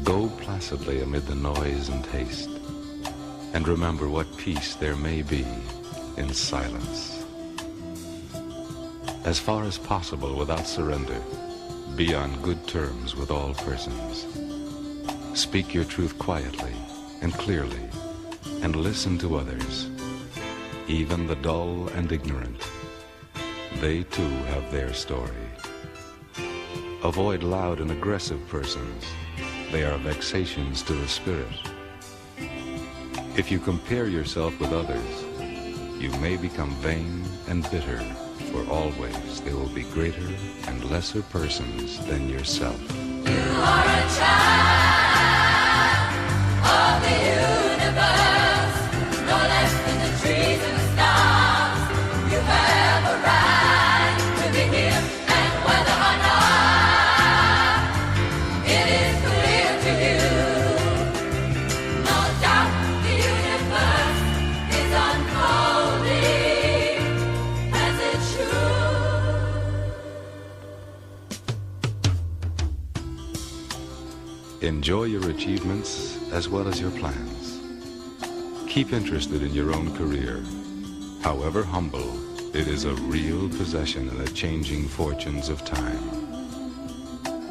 Go placidly amid the noise and haste, and remember what peace there may be in silence. As far as possible without surrender, be on good terms with all persons. Speak your truth quietly and clearly, and listen to others, even the dull and ignorant. They too have their story. Avoid loud and aggressive persons. They are vexations to the spirit. If you compare yourself with others, you may become vain and bitter, for always there will be greater and lesser persons than yourself. You are a child of the universe, no less than the trees and the stars. You have a right to be here, and whether or not it is clear to you, no doubt the universe is unfolding as it should. Enjoy your achievements as well as your plans. Keep interested in your own career. However humble, it is a real possession in the changing fortunes of time.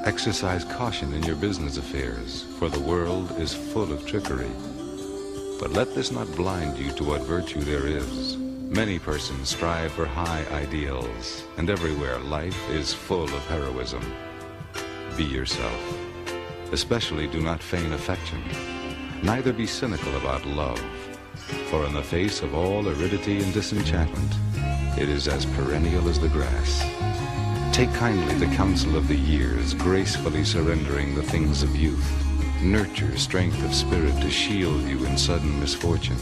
Exercise caution in your business affairs, for the world is full of trickery. But let this not blind you to what virtue there is. Many persons strive for high ideals, and everywhere life is full of heroism. Be yourself. Especially do not feign affection. Neither be cynical about love, for in the face of all aridity and disenchantment, it is as perennial as the grass. Take kindly the counsel of the years, gracefully surrendering the things of youth. Nurture strength of spirit to shield you in sudden misfortune,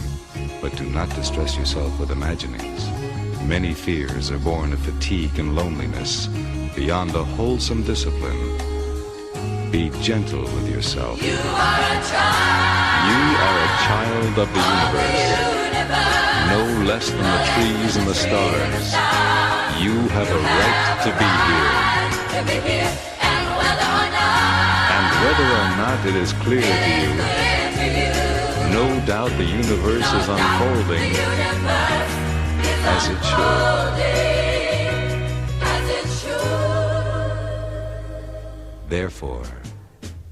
but do not distress yourself with imaginings. Many fears are born of fatigue and loneliness, beyond a wholesome discipline. Be gentle with yourself. You are a child. You are a child of the universe, no less than the trees and the stars. You have a right to be here. And whether or not it is clear to you, no doubt the universe is unfolding as it should. Therefore,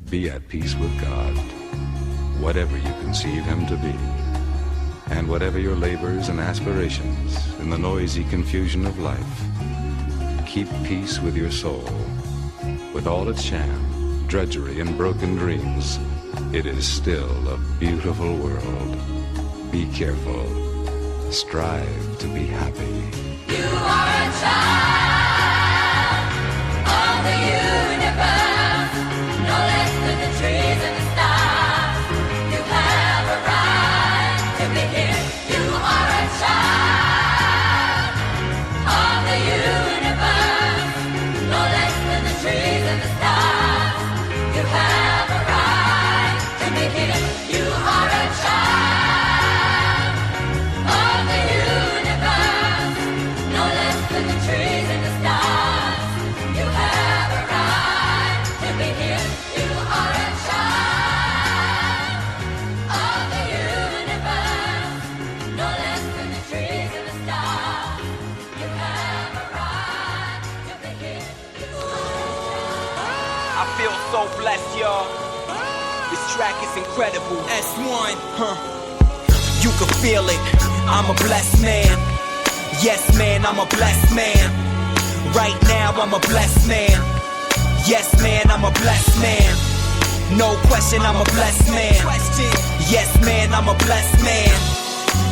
be at peace with God, whatever you conceive Him to be, and whatever your labors and aspirations in the noisy confusion of life. Keep peace with your soul. With all its sham, drudgery, and broken dreams, it is still a beautiful world. Be careful. Strive to be happy. You are a child of the universe, no less than the trees and the stars. You have a right to be here. You are a child of the universe, no less than the trees and the stars. You have a right to be here. You are a child of the universe, no less than the trees and the stars. You have a right to be here. You are a child of the universe, no less than the trees and the stars. You have a right to be here. You are I feel so blessed, y'all. This track is incredible. S1, You can feel it. I'm a blessed man. Yes, man, I'm a blessed man. Right now, I'm a blessed man. Yes, man, I'm a blessed man. No question, I'm a blessed man. Yes, man, I'm a blessed man.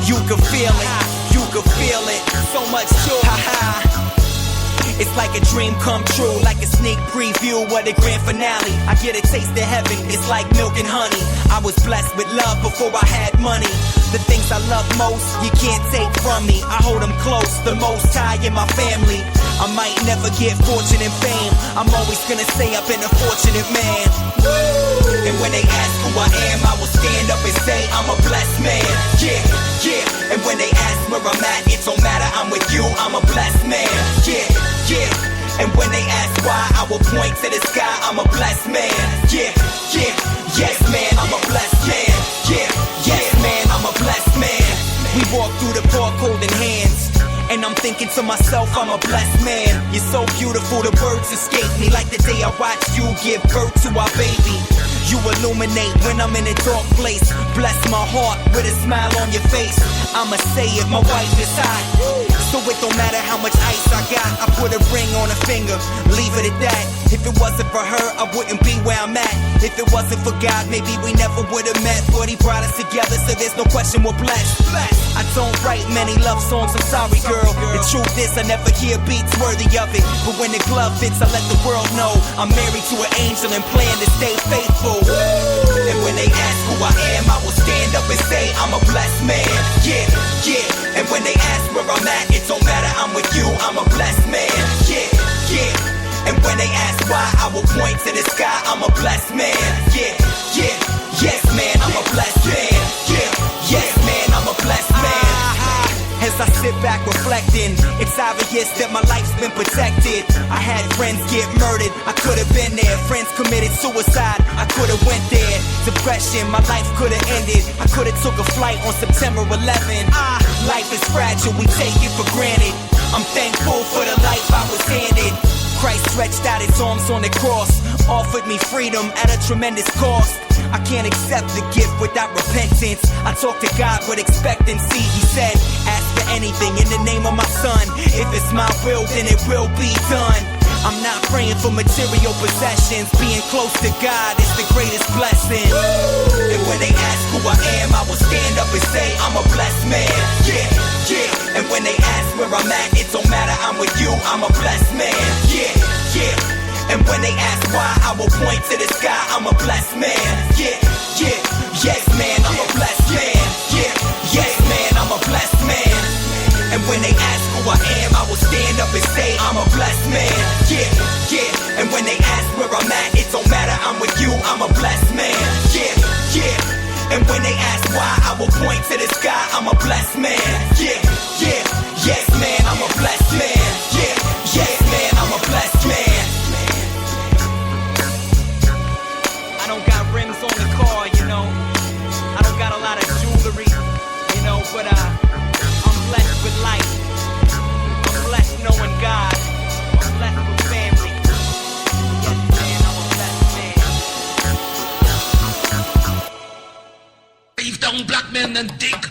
You can feel it. You can feel it. So much joy. It's like a dream come true, like a sneak preview of the grand finale. I get a taste of heaven, it's like milk and honey. I was blessed with love before I had money. The things I love most, you can't take from me. I hold them close, the most high in my family. I might never get fortune and fame, I'm always gonna say I've been a fortunate man. And when they ask who I am, I will stand up and say I'm a blessed man. Yeah, yeah. And when they ask where I'm at, it don't matter, I'm with you, I'm a blessed man. Yeah, yeah. And when they ask why, I will point to the sky, I'm a blessed man. Yeah, yeah, yeah. And I'm thinking to myself, I'm a blessed man. You're so beautiful, the words escape me. Like the day I watched you give birth to our baby. You illuminate when I'm in a dark place. Bless my heart with a smile on your face. I'ma say it, my wife is hot. So it don't matter how much ice I got. I put a ring on her finger, leave it at that. If it wasn't for her, I wouldn't be where I'm at. If it wasn't for God, maybe we never would've met. But he brought us together, so there's no question we're blessed. I don't write many love songs, I'm sorry girl. The truth is I never hear beats worthy of it. But when the glove fits, I let the world know I'm married to an angel and plan to stay faithful. And when they ask who I am, I will stand up and say I'm a blessed man. Yeah, yeah. And when they ask where I'm at, it don't matter, I'm with you, I'm a blessed man. Yeah, yeah. And when they ask why, I will point to the sky, I'm a blessed man. Yeah, yeah. Yes man, I'm a blessed man. Yeah, yes man, I'm a blessed man. As I sit back reflecting, it's obvious that my life's been protected. I had friends get murdered, I could've been there. Friends committed suicide, I could've went there. Depression, my life could've ended. I could've took a flight on September 11. Life is fragile, we take it for granted. I'm thankful for the life I was handed. Christ stretched out his arms on the cross, offered me freedom at a tremendous cost. I can't accept the gift without repentance. I talk to God with expectancy. He said, ask for anything in the name of my son. If it's my will, then it will be done. I'm not praying for material possessions. Being close to God is the greatest blessing. And when they ask who I am, I will stand up and say I'm a blessed man. Yeah, yeah. And when they ask where I'm at, it don't matter, I'm with you, I'm a blessed man. Yeah, yeah. And when they ask why, I will point to the sky, I'm a blessed man. Yeah, yeah. Yes man, I'm a blessed man. Yeah, yes man, I'm a blessed man. And when they ask who I am, I will stand up and say I'm a blessed man. Yeah, yeah. And when they ask where I'm at, it don't matter, I'm with you, I'm a blessed man. Yeah, yeah. And when they ask why, I will point to the sky, I'm a blessed man. Yeah, yeah. Yes man, I'm a blessed man. Yeah, yes man, I'm a blessed man. I don't got rims on the car, you know. I don't got a lot of jewelry, you know, but I'm blessed with life. I'm blessed knowing God. I'm blessed with family. Yes, man, I'm a blessed man. Leave down black men and dig.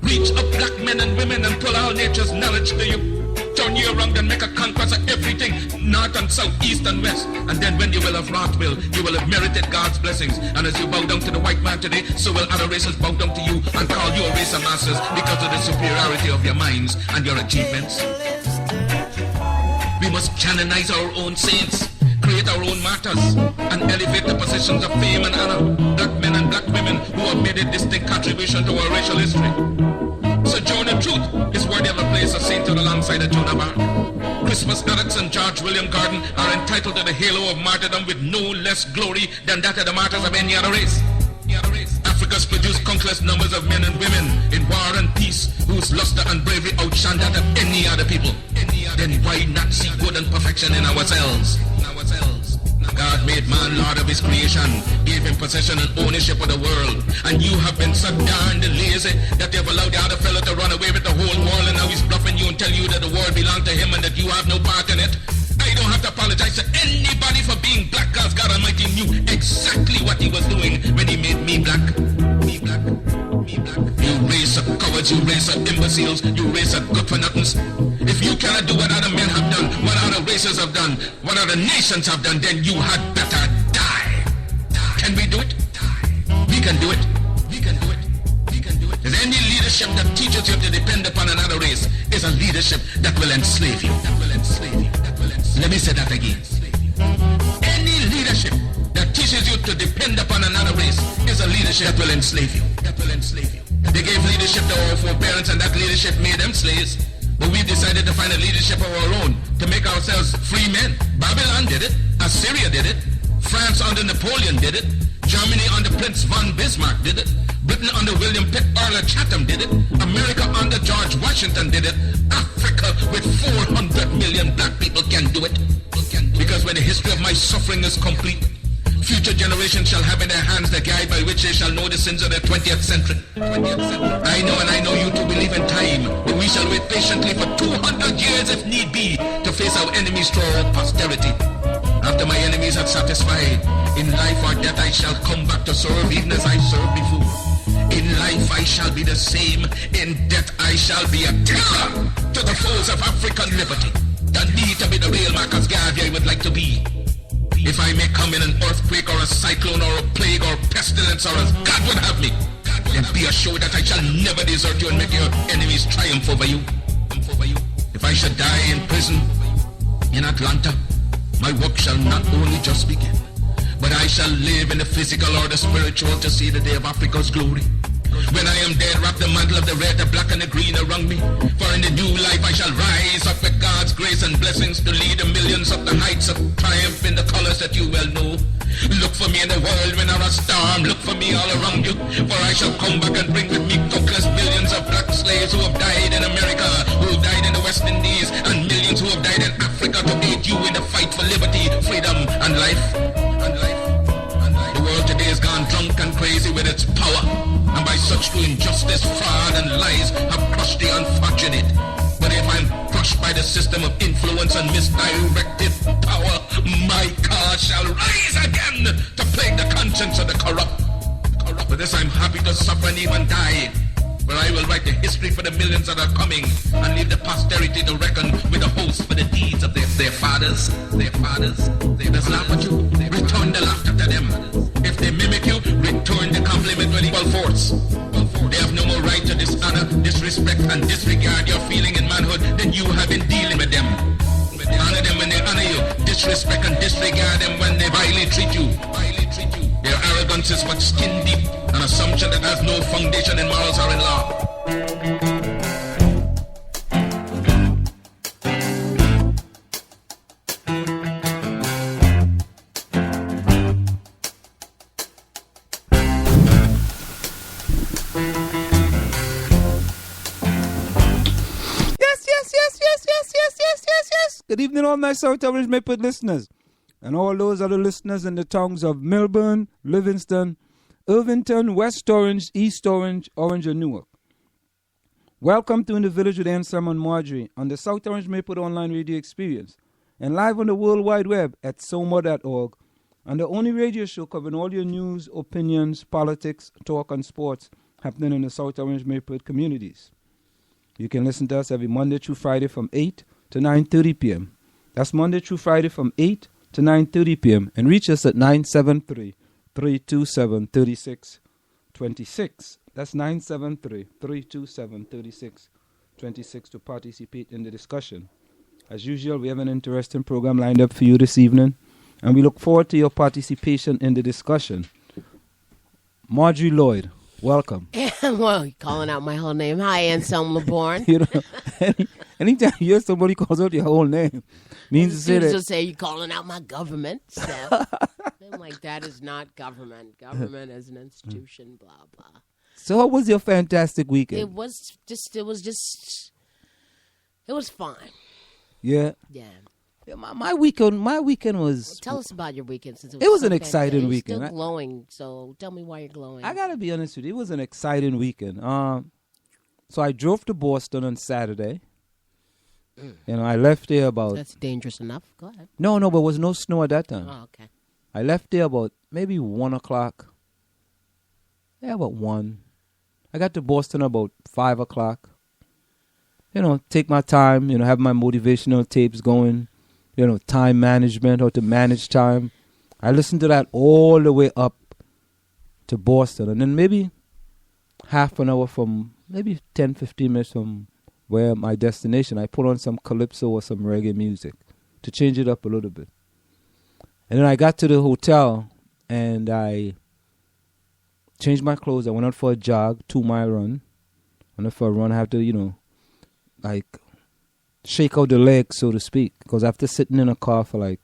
Reach up black men and women and pull all nature's knowledge to you. Turn you around and make a conquest of everything, north and south, east and west. And then when you will have wrought will, you will have merited God's blessings. And as you bow down to the white man today, so will other races bow down to you and call you a race of masters because of the superiority of your minds and your achievements. We must canonize our own saints, create our own martyrs, and elevate the positions of fame and honor. Black men and black women who have made a distinct contribution to our racial history. Sojourner Truth is worthy of a place of sainthood alongside of Joan of Arc. Christmas Addicts and George William Gordon are entitled to the halo of martyrdom with no less glory than that of the martyrs of any other race. Africa's produced countless numbers of men and women in war and peace whose luster and bravery outshine that of any other people. Then why not see good and perfection in ourselves? God made man Lord of his creation, gave him possession and ownership of the world. And you have been so darned lazy that they've allowed the other fellow to run away with the whole world, and now he's bluffing you and telling you that the world belongs to him and that you have no part in it. I don't have to apologize to anybody for being black, because God Almighty knew exactly what he was doing when he made me black. Me black. Me black. You race of cowards, you race of imbeciles, you race of good-for-nothings. If you cannot do what other men have done, what other races have done, what other nations have done, then you had better die. Can we do it? We can do it. We can do it. We can do it. Any leadership that teaches you to depend upon another race is a leadership that will enslave you. That will enslave you. That will enslave you. Let me say that again. Any leadership that teaches you to depend upon another race is a leadership that will enslave you. That will enslave you. They gave leadership to our foreparents, and that leadership made them slaves. But we decided to find a leadership of our own to make ourselves free men. Babylon did it. Assyria did it. France under Napoleon did it. Germany under Prince von Bismarck did it. Britain under William Pitt Earl of Chatham did it. America under George Washington did it. Africa with 400 million black people can do it. Because when the history of my suffering is complete, Future generations shall have in their hands the guide by which they shall know the sins of the 20th century. I know and I know you too believe in time, but we shall wait patiently for 200 years if need be to face our enemies through our posterity. After my enemies are satisfied, in life or death I shall come back to serve even as I served before. In life I shall be the same, in death I shall be a terror to the foes of African liberty. That need to be the real Marcus Garvey I would like to be. If I may come in an earthquake or a cyclone or a plague or pestilence or as God would have me, then be assured that I shall never desert you and make your enemies triumph over you. If I should die in prison in Atlanta, my work shall not only just begin, but I shall live in the physical or the spiritual to see the day of Africa's glory. When I am dead, wrap the mantle of the red, the black, and the green around me. For in the new life I shall rise up with God's grace and blessings to lead the millions up the heights of triumph in the colors that you well know. Look for me in the world when there are storm. Look for me all around you. For I shall come back and bring with me countless millions of black slaves who have died in America, who died in the West Indies, and millions who have died in Africa to aid you in the fight for liberty, freedom, and life. The world today has gone drunk and crazy with its power, and by such to injustice, fraud, and lies have crushed the unfortunate. But if I'm crushed by the system of influence and misdirected power, my cause shall rise again to plague the conscience of the corrupt. For this I'm happy to suffer and even die, for I will write the history for the millions that are coming and leave the posterity to reckon with the host for the deeds of their fathers. They just laugh at you, return the laughter to them. If they mimic you, return the compliment with equal force. They have no more right to dishonor, disrespect, and disregard your feeling in manhood than you have in dealing with them. Honor them when they honor you, disrespect and disregard them when they vilely treat you. Their arrogance is but skin deep, an assumption that has no foundation in morals or in law. Good evening, all my South Orange Maple listeners, and all those other listeners in the towns of Melbourne, Livingston, Irvington, West Orange, East Orange, Orange, and Newark. Welcome to In the Village with M&A Monique on the South Orange Maple Online Radio Experience, and live on the World Wide Web at soma.org, and the only radio show covering all your news, opinions, politics, talk, and sports happening in the South Orange Maple communities. You can listen to us every Monday through Friday from 8 to 9:30 p.m. That's Monday through Friday from 8 to 9:30 p.m. and reach us at 973-327-3626. That's 973-327-3626 to participate in the discussion. As usual, we have an interesting program lined up for you this evening, and we look forward to your participation in the discussion. Marjorie Lloyd, welcome. Well, you're calling out my whole name. Hi, Anselm LeBorn. You know, anytime you hear somebody calls out your whole name, means to say that. Just say you're calling out my government stuff. I'm like, that is not government. Government is an institution, blah, blah. So how was your fantastic weekend? It was fine. Yeah. Yeah. Yeah, my weekend was. Tell us about your weekend, since It was so an exciting fantastic. weekend. You're still glowing, so tell me why you're glowing. I gotta be honest with you, it was an exciting weekend. So I drove to Boston on Saturday. You know, I left there about. That's dangerous enough. Go ahead. No, but there was no snow at that time. Oh, okay. I left there about maybe 1 o'clock. Yeah, about 1. I got to Boston about 5 o'clock. You know, take my time. You know, have my motivational tapes going. You know, time management, how to manage time. I listened to that all the way up to Boston. And then maybe half an hour from, maybe 10, 15 minutes from where my destination, I put on some calypso or some reggae music to change it up a little bit. And then I got to the hotel and I changed my clothes. I went out for a jog, 2-mile run. Went out for a run. I have to, you know, like shake out the legs, so to speak, because after sitting in a car for like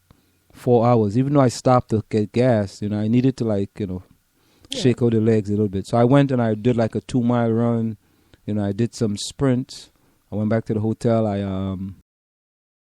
4 hours, even though I stopped to get gas, you know, I needed to like, you know, shake out the legs a little bit. So I went and I did like a 2-mile run. You know, I did some sprints. I went back to the hotel. I